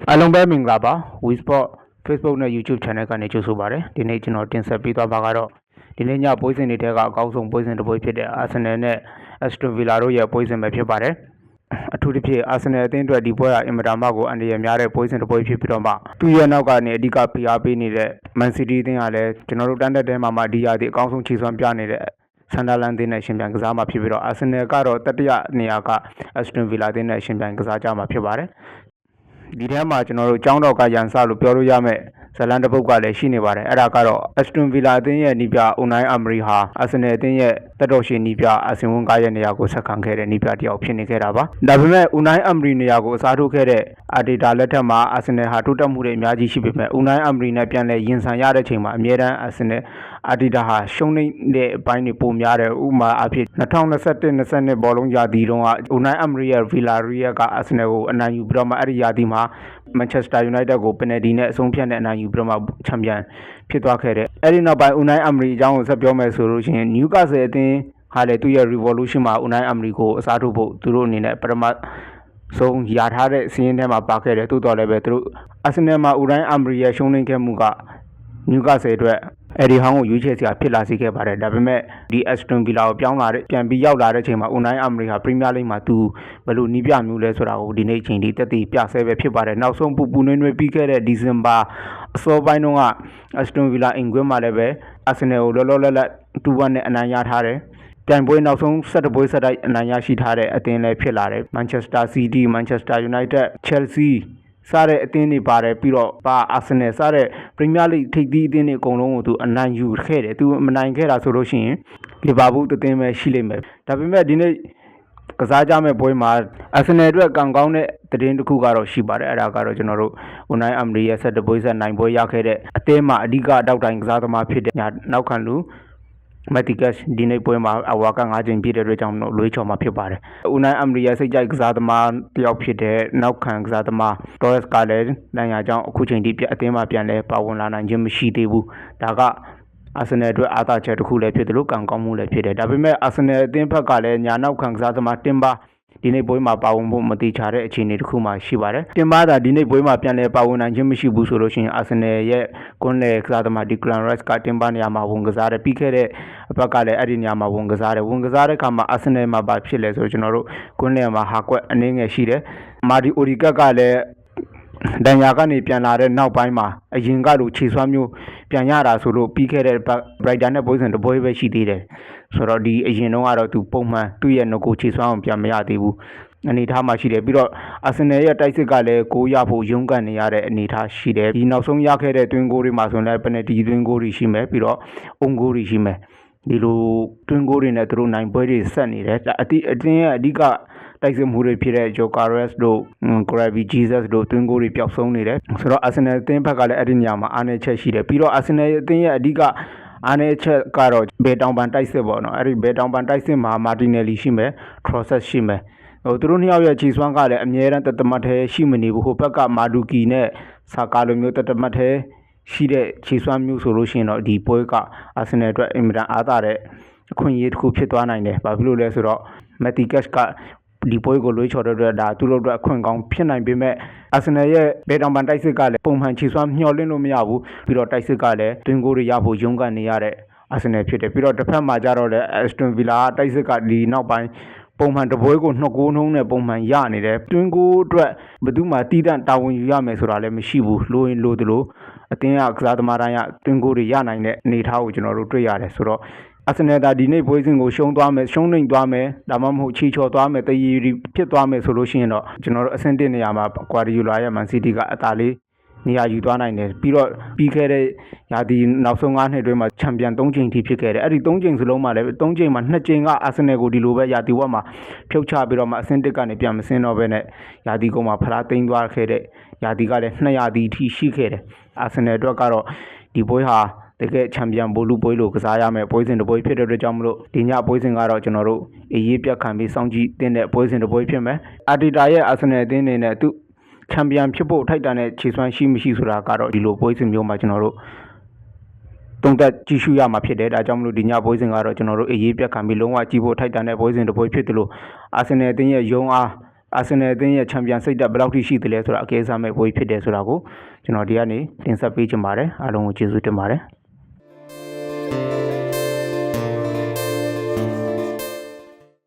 အားလုံးပဲမင်္ဂလာပါ WeSport Facebook နဲ့ YouTube Channel ကနေကြိုဆိုပါရစေဒီနေ့ကျွန်တော်တင်ဆက်ပေးသွားပါကတော့ဒီနေ့ညပွဲစဉ်တွေထဲကအကောင်းဆုံးပွဲစဉ်တစ်ပွဲဖြစ်တဲ့ Arsenal နဲ့ Aston Villa တို့ရဲ့ပွဲစဉ်ပဲဖြစ်ပါတယ်အထူးသဖြင့် Arsenal အသင်းအတွက်ဒီပွဲဟာအင်မတန်မှကိုအန္တရာယ်များတဲ့ပွဲစဉ်တစ်ပွဲဖြစ်ပြီးတော့မှသူ့ရဲ့နောက်ကနေအဓိကဖိအားပေးနေတဲ့ Man City အသင်းကလည်းကျွန်တော်တို့တန်းတက်တဲမှာဒီရာသီအကောင်းဆုံးခြေစွမ်းပြနေတဲ့ဆန်ဒါလန်တင်းနဲ့ရှင်ပြိုင်ကစားမှာဖြစ်ပြီးတော့ Arsenal ကတော့တတိယနေရာက Aston Villa တင်းနဲ့ရှင်ပြိုင်ကစားကြမှာဖြစ်ပါတယ်ဒီထဲမှာကျွန်တော်တို့ကျောင်းတော်ကရန်စလို့ပြောလို့ရမယ်ဇလန်တပုတ်ကလည်းရှိနေပါတယ်အဲ့ဒါကတော့ Aston Villa အသင်းရဲ့နီးပြ Unai Emery ဟာ Arsenal အသင်းရဲ့တက်တော်ရှင်နီးပြအာဆင်ဝန်းကားရဲ့နေရာကိုဆက်ခံခဲ့တဲ့နီးပြတယောက်ဖြစ်နေခဲ့တာပါဒါပေမဲ့ Unai Emery နေရာကိုအစားထိုးခဲ့တဲ့ Arteta လက်ထက်မှာ Arsenal ဟာတိုးတက်မှုတွေအများကြီးရှိပေမဲ့ Unai Emery နဲ့ပြန်လည်ရင်ဆိုင်ရတဲ့ချိန်မှာအမြဲတမ်း Arsenal Arteta ဟာရှုံးတဲ့အပိုင်းတွေပိုများတယ်ဥပမာအဖြစ်2021-22ဘောလုံးရာသီတုန်းက Unai Emery ရဲ့ Villarreal က Arsenal ကိုအနိုင်ယူပြီးတော့မှအဲ့ဒီရာသီမှာManchester United ကိုပယ်နယ်တီနဲ့အဆုံးဖြတ်တဲ့အနိုင်ယူပြီးတော့မှချန်ပီယံဖြစ်သွားခဲ့တယ်။အဲဒီနောက်ပိုင်း Unai Emery အကြောင်းကိုဆက်ပြောမယ်ဆိုလို့ရှိရင် Newcastle အသင်းဟာလည်းသူ့ရဲ့ Revolution မှာ Unai Emery ကိုအစားထိုးဖို့သူတို့အနေနဲ့ပထမဆုံးရထားတဲ့စီးရင်ထဲမှာပါခဲ့တယ်။သို့တော်လည်းပဲသူတို့ Arsenal မှာ Unai Emery ရဲ့ရှုံးနိမ့်ခဲ့မှုက Newcastle အတွက်အဲဒီဟောင်းကိုရွေးချယ်စရာဖြစ်လာစေခဲ့ပါတယ်ဒါပေမဲ့ဒီ Aston Villa ကိုပြန်ပြီးရောက်လာတဲ့အချိန်မှာ Unai Emery ဟာ Premier League မှာသူဘယ်လိုနီးပြမျိုးလဲဆိုတာကိုဒီနေ့အချိန်ထိတက်တည်ပြဆဲပဲဖြစ်ပါတယ်နောက်ဆုံးပူနွေးပြီးခဲ့တဲ့ December အစောပိုင်းတုန်းက Aston Villa အင်ကွင်းမှာလည်းပဲ Arsenal ကိုလောလောလတ် 2-1 နဲ့အနိုင်ရထားတယ်ပြိုင်ပွဲနောက်ဆုံး17ပွဲဆက်တိုက်အနိုင်ရရှိထားတဲ့အသင်းလည်းဖြစ်လာတယ် Manchester City, Manchester United, Chelseaစားတဲ့အသင်းတွေပါတယ်ပြီးတော့Arsenal စားတဲ့ Premier League ထိပ်သီးအသင်းတွေအကုန်လုံးကိုသူအနိုင်ယူခဲ့တယ်သူမနိုင်ခဲ့တာဆိုလို့ရှိရင် Liverpool အသင်းပဲရှိလိမ့်မယ်ဒါပေမဲ့ဒီနေ့ကစားကြမဲ့ပွဲမှာ Arsenal အတွက်ကံကောင်းတဲ့သတင်းတစ်ခုကတော့ရှိပါတယ်အဲ့ဒါကတော့ကျွန်တော်တို့ Unai Emery ရဲ့17ပွဲဆက်နိုင်ပွဲရခဲ့တဲ့အသင်းမှာအဓိကတောက်တိုင်ကစားသမားဖြစ်တဲ့နောက်ခံလူMatikas ဒီနေ့ပွဲမှာအဝါက9ချိန်ပြည့်တဲ့အတွက်ကြောင့်လွေးချော်မှာဖြစ်ပါတယ်။ Unai Emery ရဲ့စိတ်ကြိုက်ကစားသမားတယောက်ဖြစ်တဲ့နောက်ခံကစားသမား Torres ကလည်းနိုင်ရကြောင်းအခုချိန်ထိအသင်းမှာပြန်လဲပါဝင်လာနိုင်ခြင်းမရှိသေးဘူး။ဒါကArsenal အတွက်အားသာချက်တစ်ခုလည်းဖြစ်တယ်လို့ကံကောင်းမှုလည်းဖြစ်တယ်။ဒါပေမဲ့ Arsenal အသင်းဘက်ကလည်းညာနောက်ခံကစားသမားတင်ပါဒီနေ့ပွဲမှာပါဝင်ဖို့မတိချတဲ့အခြေအနေတစ်ခုမှရှိပါတယ်။တင်ပါသာဒီနေ့ပွဲမှာပြန်လည်ပါဝင်နိုင်ခြင်းမရှိဘူးဆိုလို့ရှိရင် Arsenal ရဲ့ကွန်လေကစားသမား Declan Rice ကတင်ပါနေရာမှာဝင်ကစားတယ်ပြီးခဲ့တဲ့အပတ်ကလည်းအဲ့ဒီနေရာမှာဝင်ကစားတဲ့အခါမှာ Arsenal မှာပါဖြစ်လဲဆိုတော့ကျွန်တော်တို့ကွန်လေမှာဟာကွက်အနေငယ်ရှိတယ်။မာဒီအိုဒီကတ်ကလည်းဒဏ်ရာကနေပြန်လာတဲ့နောက်ပိုင်းမှာအရင်ကလိုခြေစွမ်းမျိုးပြန်ရတာဆိုလို့ပြီးခဲ့တဲ့ Brighton နဲ့ပွဲစဉ်တစ်ပွဲပဲရှိသေးတယ်ဆိုတော့ဒီအရင်တော့ကတော့သူပုံမှန်သူ့ရဲ့ငကိုခြေစွမ်းအောင်ပြန်မရသေးဘူးအနေထားမှာရှိတယ်ပြီးတော့ Arsenal ရဲ့တိုက်စစ်ကလည်းဂိုးရဖို့ရုန်းကန်နေရတဲ့အနေထားရှိတယ်ဒီနောက်ဆုံးရခဲ့တဲ့တွင်းဂိုးတွေမှာဆိုရင်လည်း penalty တွင်းဂိုးတွေရှိမယ်ပြီးတော့အုံဂိုးတွေရှိမယ်ဒီလိုတွင်းဂိုးတွေနဲ့သူတို့နိုင်ပွဲတွေဆက်နေတယ်အတင်းရဲ့အဓိကတိုက်စစ်မှုတွေဖြစ်တဲ့ Jokeres တို့ Gravy Jesus တို့တွင်းဂိုးတွေပျောက်ဆုံးနေတယ်ဆိုတော့ Arsenal အသင်းဘက်ကလည်းအဲ့ဒီနေရာမှာအားနည်းချက်ရှိတယ်ပြီးတော့ Arsenal အသင်းရဲ့အဓိကအားနည်းချက်ကတော့ဘယ်တောင်ပန်တိုက်စစ်ပေါ့နော်အဲ့ဒီဘယ်တောင်ပန်တိုက်စစ်မှာ Martinelli ရှိမယ် Trossard ရှိမယ်သူတို့နှစ်ယောက်ရဲ့ခြေစွမ်းကလည်းအမြဲတမ်းတမတ်ထဲရှိမနေဘူးဟိုဘက်ကမာဒူကီနဲ့ဆာကာလိုမျိုးတမတ်ထဲရှိတဲ့ခြေစွမ်းမျိုးဆိုလို့ရှိရင်တော့ဒီပွဲက Arsenal အတွက်အင်မတန်အားသာတဲ့အခွင့်အရေးတစ်ခုဖြစ်သွားနိုင်တယ်ဘာဖြစ်လို့လဲဆိုတော့ Matikas ကဒီပွဲကိုလွှဲချော်တဲ့အတွက်ဒါသူတို့အတွက်အခွင့်ကောင်းဖြစ်နိုင်ပေမဲ့ Arsenal ရဲ့ဘယ်တောင်ပန်တိုက်စစ်ကလည်းပုံမှန်ခြေစွမ်းမျှော်လင့်လို့မရဘူးပြီးတော့တိုက်စစ်ကလည်းတွင်းဂိုးတွေရဖို့ရုန်းကန်နေရတဲ့ Arsenal ဖြစ်တယ်ပြီးတော့တစ်ဖက်မှာကျတော့လည်း Aston Villa တိုက်စစ်ကဒီနောက်ပိုင်းပုံမှန်တပွဲကို2ဂိုးနှုန်းနဲ့ပုံမှန်ရနေတယ်တွင်းဂိုးအတွက်ဘယ်သူမှတီးတန့်တာဝန်ယူရမယ်ဆိုတာလည်းမရှိဘူးလိုရင်လိုသလိုအသင်းကကစားသမားတိုင်းကတွင်းဂိုးတွေရနိုင်တဲ့အနေအထားကိုကျွန်တော်တို့တွေ့ရတယ်ဆိုတော့Arsenal ဒါဒီနေ့ပွဲစဉ်ကိုရှုံးနိမ့်သွားမယ်ဒါမှမဟုတ်ချီချော်သွားမယ်တရီဖြစ်သွားမယ်ဆိုလို့ရှိရင်တော့ကျွန်တော်တို့အဆင့်1နေရာမှာ Guardiola ရဲ့ Man City ကအသာလေးနေရာယူသွားနိုင်တယ်ပြီးတော့ပြီးခဲ့တဲ့ရာသီနောက်ဆုံး9နှစ်အတွင်းမှာချန်ပီယံ3ချိန်ထိဖြစ်ခဲ့တယ်အဲ့ဒီ3ချိန်စလုံးမှာလည်း3ချိန်မှာ2ချိန်က Arsenal ကိုဒီလိုပဲရာသီဝက်မှာဖြုတ်ချပြီးတော့မှအဆင့်1ကနေပြန်မဆင်းတော့ဘဲနဲ့ရာသီကုန်မှာဖလားသိမ်းသွားခဲ့တဲ့ရာသီကလည်း2ရာသီထိရှိခဲ့တယ် Arsenal အတွက်ကတော့ဒီပွဲဟာတကယ်ချန်ပီယံဘိုလူပွဲလို့ကစားရမယ်ပွဲစဉ်တစ်ပွဲဖြစ်တဲ့အတွက်ကြောင့်မလို့ဒီညပွဲစဉ်ကတော့ကျွန်တော်တို့အရေးပြတ်ခံပြီးစောင့်ကြည့်တဲ့ပွဲစဉ်တစ်ပွဲဖြစ်မယ်အာတီတာရဲ့ Arsenal အသင်းအနေနဲ့သူချန်ပီယံဖြစ်ဖို့ထိုက်တန်တဲ့ခြေစွမ်းရှိမရှိဆိုတာကတော့ဒီလိုပွဲစဉ်မျိုးမှာကျွန်တော်တို့တုံးသက်ကြည့်ရှုရမှာဖြစ်တယ်ဒါကြောင့်မလို့ဒီညပွဲစဉ်ကတော့ကျွန်တော်တို့အရေးပြတ်ခံပြီးလုံးဝကြည့်ဖို့ထိုက်တန်တဲ့ပွဲစဉ်တစ်ပွဲဖြစ်တယ်လို့အာဆင်နယ်အသင်းရဲ့ရုံးအား အာဆင်နယ်အသင်းရဲ့ချန်ပီယံစိတ်ဓာတ်ဘယ်လောက်ထိရှိသလဲဆိုတာအကဲစားမဲ့ပွဲဖြစ်တယ်ဆိုတာကိုကျွန်တော်ဒီကနေတင်ဆက်ပေးချင်ပါတယ်အားလုံးကိုကျေးဇူးတင်ပါတယ်